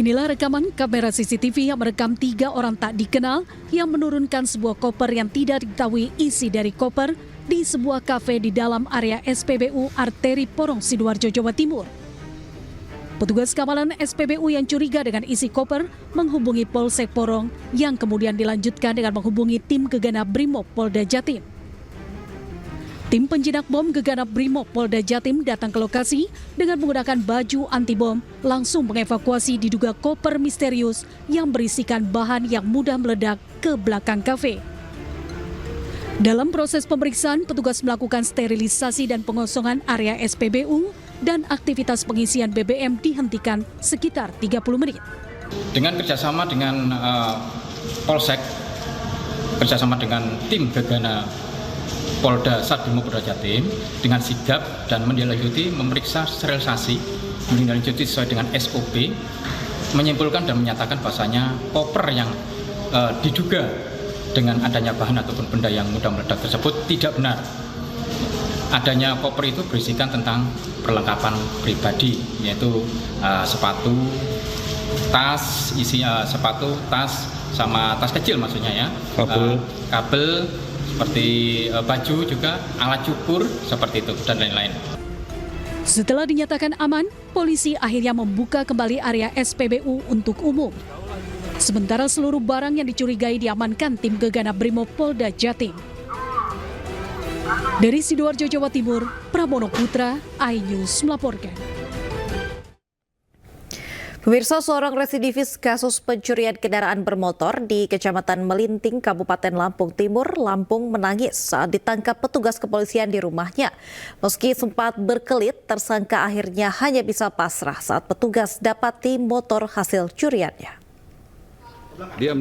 Inilah rekaman kamera CCTV yang merekam 3 orang tak dikenal yang menurunkan sebuah koper yang tidak diketahui isi dari koper di sebuah kafe di dalam area SPBU Arteri Porong Sidoarjo, Jawa Timur. Petugas keamanan SPBU yang curiga dengan isi koper menghubungi Polsek Porong yang kemudian dilanjutkan dengan menghubungi tim Gegana Brimob Polda Jatim. Tim penjinak bom Gegana Brimob Polda Jatim datang ke lokasi dengan menggunakan baju anti bom, langsung mengevakuasi diduga koper misterius yang berisikan bahan yang mudah meledak ke belakang kafe. Dalam proses pemeriksaan, petugas melakukan sterilisasi dan pengosongan area SPBU dan aktivitas pengisian BBM dihentikan sekitar 30 menit. Dengan kerjasama dengan Polsek, kerjasama dengan tim Gegana Polda Sadimo Polda Jatim dengan sigap dan menindaklanjuti memeriksa sterilisasi, menindaklanjuti sesuai dengan SOP, menyimpulkan dan menyatakan bahasanya koper yang diduga dengan adanya bahan ataupun benda yang mudah meledak tersebut tidak benar. Adanya koper itu berisikan tentang perlengkapan pribadi, yaitu sepatu, tas, sepatu, tas, sama tas kecil maksudnya ya, kabel, seperti baju juga, alat cukur seperti itu dan lain-lain. Setelah dinyatakan aman, polisi akhirnya membuka kembali area SPBU untuk umum. Sementara seluruh barang yang dicurigai diamankan tim Gegana Brimob Polda Jatim. Dari Sidoarjo, Jawa Timur, Pramono Putra, iNews melaporkan. Pemirsa, seorang residivis kasus pencurian kendaraan bermotor di Kecamatan Melinting, Kabupaten Lampung Timur, Lampung menangis saat ditangkap petugas kepolisian di rumahnya. Meski sempat berkelit, tersangka akhirnya hanya bisa pasrah saat petugas dapati motor hasil curiannya. Diam.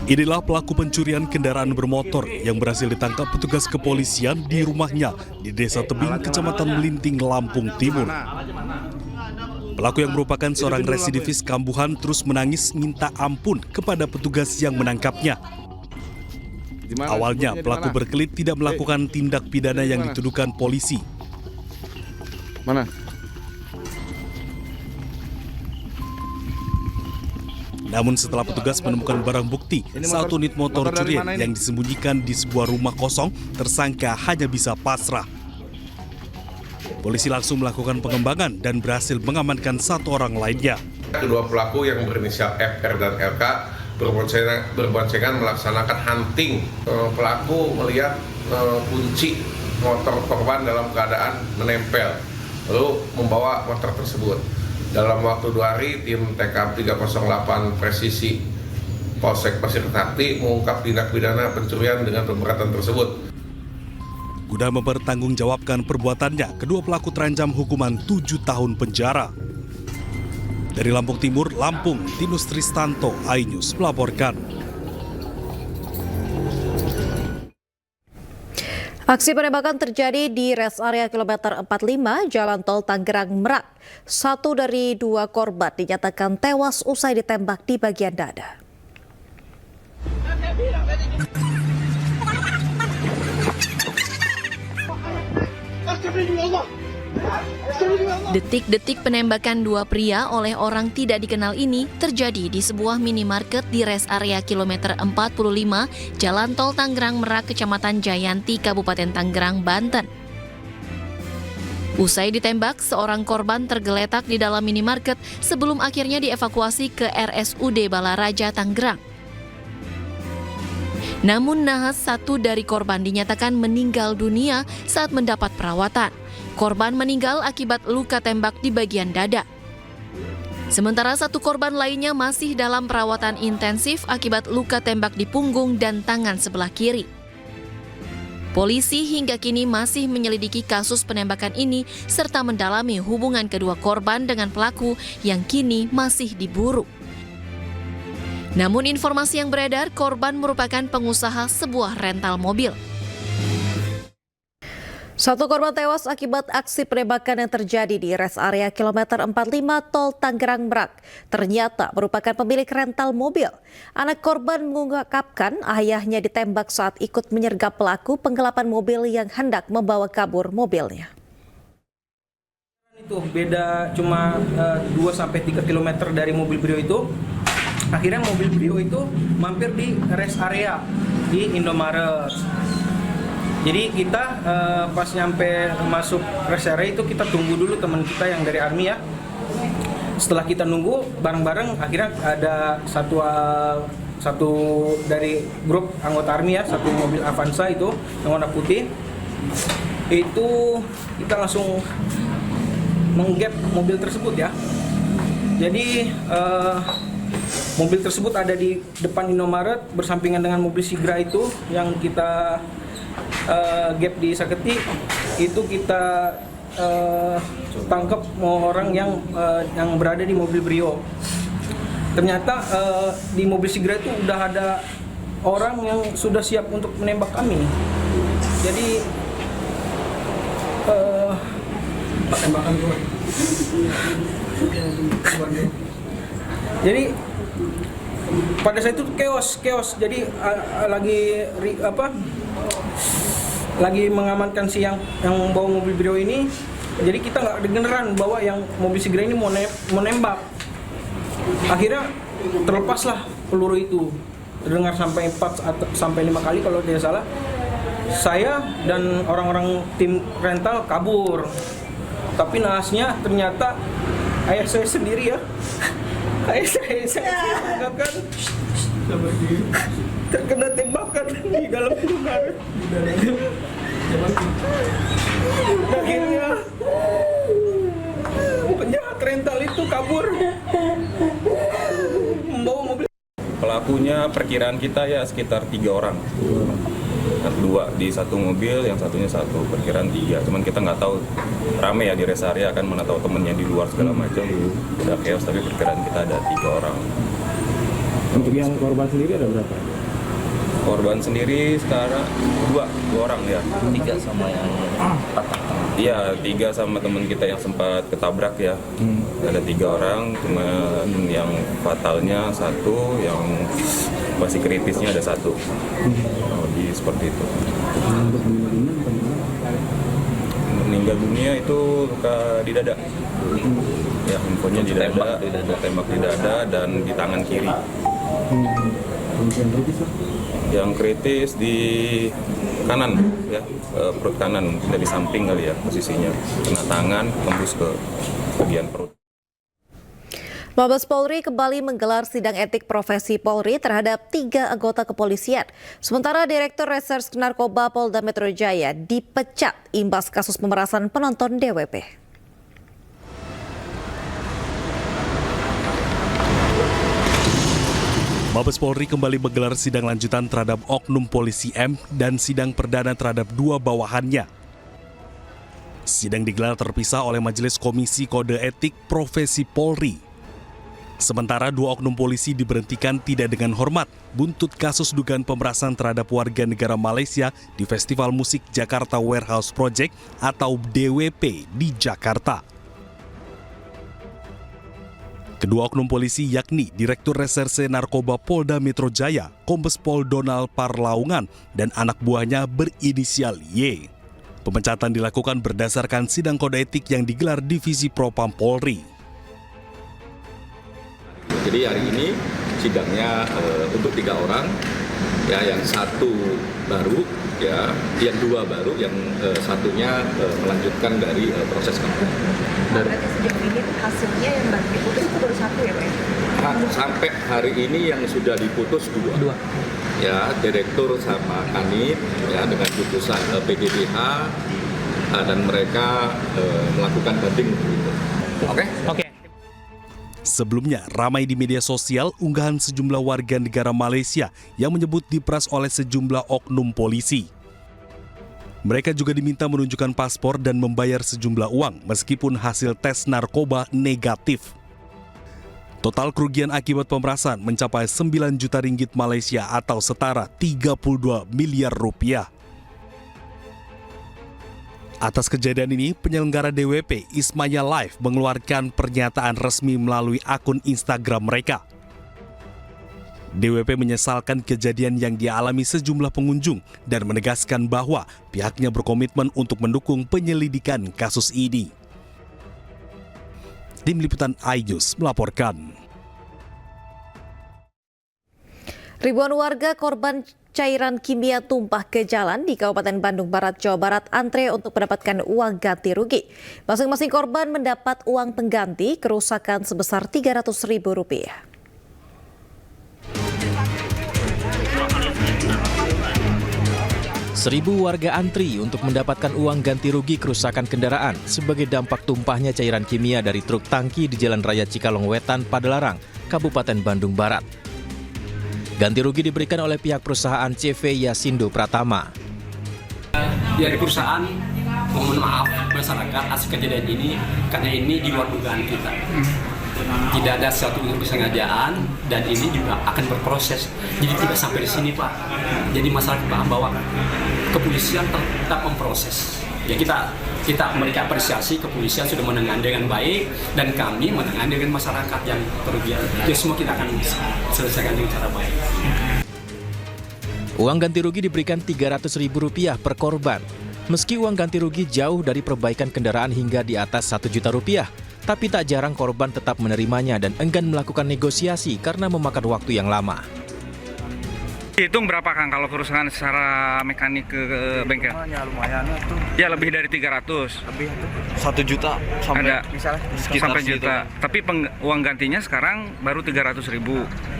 Inilah pelaku pencurian kendaraan bermotor yang berhasil ditangkap petugas kepolisian di rumahnya di Desa Tebing, Kecamatan Melinting, Lampung Timur. Pelaku yang merupakan seorang residivis kambuhan terus menangis minta ampun kepada petugas yang menangkapnya. Awalnya pelaku berkelit tidak melakukan tindak pidana yang dituduhkan polisi. Mana? Namun setelah petugas menemukan barang bukti, 1 unit motor curian yang disembunyikan di sebuah rumah kosong, tersangka hanya bisa pasrah. Polisi langsung melakukan pengembangan dan berhasil mengamankan 1 orang lainnya. Kedua pelaku yang berinisial FR dan LK berboncengan melaksanakan hunting. Pelaku melihat kunci motor korban dalam keadaan menempel, lalu membawa motor tersebut. Dalam waktu 2 hari, tim TKP 308 Presisi Polsek Pasir Sakti mengungkap tindak pidana pencurian dengan pemberatan tersebut. Guna mempertanggungjawabkan perbuatannya, kedua pelaku terancam hukuman 7 tahun penjara. Dari Lampung Timur, Lampung, Tinus Tristanto, iNews melaporkan. Aksi penembakan terjadi di res area kilometer 45 Jalan Tol Tangerang Merak. 1 dari 2 korban dinyatakan tewas usai ditembak di bagian dada. Detik-detik penembakan 2 pria oleh orang tidak dikenal ini terjadi di sebuah minimarket di res area kilometer 45 Jalan Tol Tangerang Merak, Kecamatan Jayanti, Kabupaten Tangerang, Banten. Usai ditembak, seorang korban tergeletak di dalam minimarket sebelum akhirnya dievakuasi ke RSUD Balaraja, Tangerang. Namun nahas 1 dari korban dinyatakan meninggal dunia saat mendapat perawatan. Korban meninggal akibat luka tembak di bagian dada. Sementara 1 korban lainnya masih dalam perawatan intensif akibat luka tembak di punggung dan tangan sebelah kiri. Polisi hingga kini masih menyelidiki kasus penembakan ini serta mendalami hubungan kedua korban dengan pelaku yang kini masih diburu. Namun informasi yang beredar, korban merupakan pengusaha sebuah rental mobil. Satu korban tewas akibat aksi penembakan yang terjadi di rest area kilometer 45 Tol Tangerang Merak ternyata merupakan pemilik rental mobil. Anak korban mengungkapkan ayahnya ditembak saat ikut menyergap pelaku penggelapan mobil yang hendak membawa kabur mobilnya. Itu beda cuma 2-3 km dari mobil Brio itu. Akhirnya mobil Brio itu mampir di rest area di Indomaret. Jadi kita pas nyampe masuk rest area itu kita tunggu dulu teman kita yang dari Army ya. Setelah kita nunggu bareng-bareng akhirnya ada satu dari grup anggota Army ya, satu mobil Avanza itu yang warna putih. Itu kita langsung menggap mobil tersebut ya. Jadi mobil tersebut ada di depan Indomaret bersampingan dengan mobil Sigra itu yang kita gap di Saketi. Itu kita tangkap orang yang berada di mobil Brio. Ternyata di mobil Sigra itu udah ada orang yang sudah siap untuk menembak kami. Jadi tembakan keluar. Jadi pada saat itu chaos. Jadi lagi mengamankan si yang bawa mobil Brio ini. Jadi kita nggak kedengeran bahwa yang mobil Sigra ini mau nembak. Akhirnya terlepaslah peluru itu. Terdengar sampai 4 atau sampai 5 kali kalau tidak salah. Saya dan orang-orang tim rental kabur. Tapi naasnya ternyata ayah saya sendiri ya. Ayah saya kan terkena tembakan di dalam Indomaret. Akhirnya penjahat rental itu kabur membawa mobil. Pelakunya perkiraan kita ya sekitar 3 orang. 2 di satu mobil, yang satunya satu, perkiraan 3. Cuman kita nggak tahu, rame ya di rest area kan, mana tahu temennya di luar segala macam. Udah chaos, tapi perkiraan kita ada 3 orang. Untuk yang korban sendiri ada berapa? Korban sendiri sekarang 2 orang ya. 3 sama yang patah. Iya, 3 sama teman kita yang sempat ketabrak ya. Ada 3 orang, cuma yang fatalnya 1, yang masih kritisnya ada 1. Jadi seperti itu. Meninggal dunia itu luka di dada. Ya, infonya di dada, tembak di dada dan di tangan kiri. Yang kritis di kanan ya, perut kanan, dari samping kali ya posisinya, kena tangan tembus ke bagian perut. Mabes Polri kembali menggelar sidang etik profesi Polri terhadap 3 anggota kepolisian. Sementara Direktur Reserse Narkoba Polda Metro Jaya dipecat imbas kasus pemerasan penonton DWP. Mabes Polri kembali menggelar sidang lanjutan terhadap oknum polisi M dan sidang perdana terhadap 2 bawahannya. Sidang digelar terpisah oleh Majelis Komisi Kode Etik Profesi Polri. Sementara 2 oknum polisi diberhentikan tidak dengan hormat buntut kasus dugaan pemerasan terhadap warga negara Malaysia di Festival Musik Jakarta Warehouse Project atau DWP di Jakarta. Kedua oknum polisi yakni Direktur Reserse Narkoba Polda Metro Jaya, Kombes Pol Donald Parlaungan, dan anak buahnya berinisial Y. Pemecatan dilakukan berdasarkan sidang kode etik yang digelar Divisi Propam Polri. Jadi hari ini sidangnya untuk 3 orang, ya, yang 1 baru, ya, yang 2 baru, yang satunya melanjutkan dari proses kampanye. Berarti sejauh ini hasilnya yang baru diputus itu baru 1 ya Pak? Sampai hari ini yang sudah diputus 2. Ya, Direktur sama Kanit, ya, dengan putusan PDPH, dan mereka melakukan banding. Oke. Sebelumnya, ramai di media sosial unggahan sejumlah warga negara Malaysia yang menyebut diperas oleh sejumlah oknum polisi. Mereka juga diminta menunjukkan paspor dan membayar sejumlah uang meskipun hasil tes narkoba negatif. Total kerugian akibat pemerasan mencapai 9 juta ringgit Malaysia atau setara 32 miliar rupiah. Atas kejadian ini, penyelenggara DWP Ismaya Live mengeluarkan pernyataan resmi melalui akun Instagram mereka. DWP menyesalkan kejadian yang dialami sejumlah pengunjung dan menegaskan bahwa pihaknya berkomitmen untuk mendukung penyelidikan kasus ini. Tim Liputan iNews melaporkan. Ribuan warga korban cairan kimia tumpah ke jalan di Kabupaten Bandung Barat, Jawa Barat antre untuk mendapatkan uang ganti rugi. Masing-masing korban mendapat uang pengganti kerusakan sebesar Rp300.000. Seribu warga antri untuk mendapatkan uang ganti rugi kerusakan kendaraan sebagai dampak tumpahnya cairan kimia dari truk tangki di Jalan Raya Cikalong Wetan, Padalarang, Kabupaten Bandung Barat. Ganti rugi diberikan oleh pihak perusahaan CV Yasindo Pratama. Dari perusahaan mohon maaf masyarakat atas kejadian ini karena ini di luar dugaan kita. Tidak ada suatu kesengajaan dan ini juga akan berproses. Jadi tidak sampai di sini Pak. Jadi masyarakat paham bahwa kepolisian tetap memproses. Ya kita memberikan apresiasi kepolisian sudah menangani dengan baik dan kami menangani dengan masyarakat yang kerugian. Jadi semua kita akan selesaikan dengan cara baik. Uang ganti rugi diberikan Rp300.000 per korban. Meski uang ganti rugi jauh dari perbaikan kendaraan hingga di atas Rp1 juta, tapi tak jarang korban tetap menerimanya dan enggan melakukan negosiasi karena memakan waktu yang lama. Hitung berapa Kang kalau kerusakan secara mekanik ke bengkel? Ya lumayan tuh. Ya lebih dari 300. Lebih itu. 1 juta sampai sampai juta. Tapi uang gantinya sekarang baru 300.000.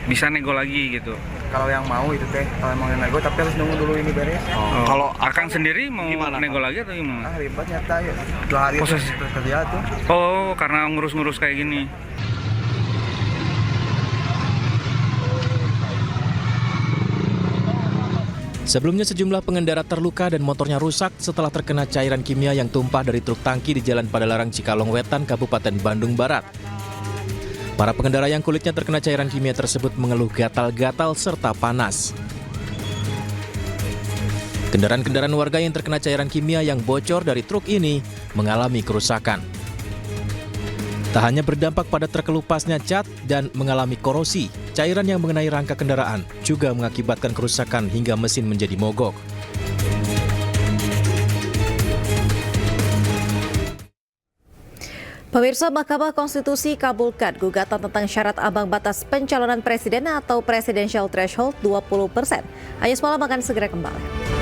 Bisa nego lagi gitu. Kalau yang mau itu teh, kalau mau nego tapi harus nunggu dulu ini beres. Kalau Akang sendiri mau nego lagi atau gimana? Ribet nyata ya. 2 hari kerja tuh. Oh, karena ngurus-ngurus kayak gini. Sebelumnya sejumlah pengendara terluka dan motornya rusak setelah terkena cairan kimia yang tumpah dari truk tangki di Jalan Padalarang Cikalong Wetan, Kabupaten Bandung Barat. Para pengendara yang kulitnya terkena cairan kimia tersebut mengeluh gatal-gatal serta panas. Kendaraan-kendaraan warga yang terkena cairan kimia yang bocor dari truk ini mengalami kerusakan. Tak hanya berdampak pada terkelupasnya cat dan mengalami korosi, cairan yang mengenai rangka kendaraan juga mengakibatkan kerusakan hingga mesin menjadi mogok. Pemirsa, Mahkamah Konstitusi kabulkan gugatan tentang syarat ambang batas pencalonan presiden atau presidential threshold 20%. Hanya semalam akan segera kembali.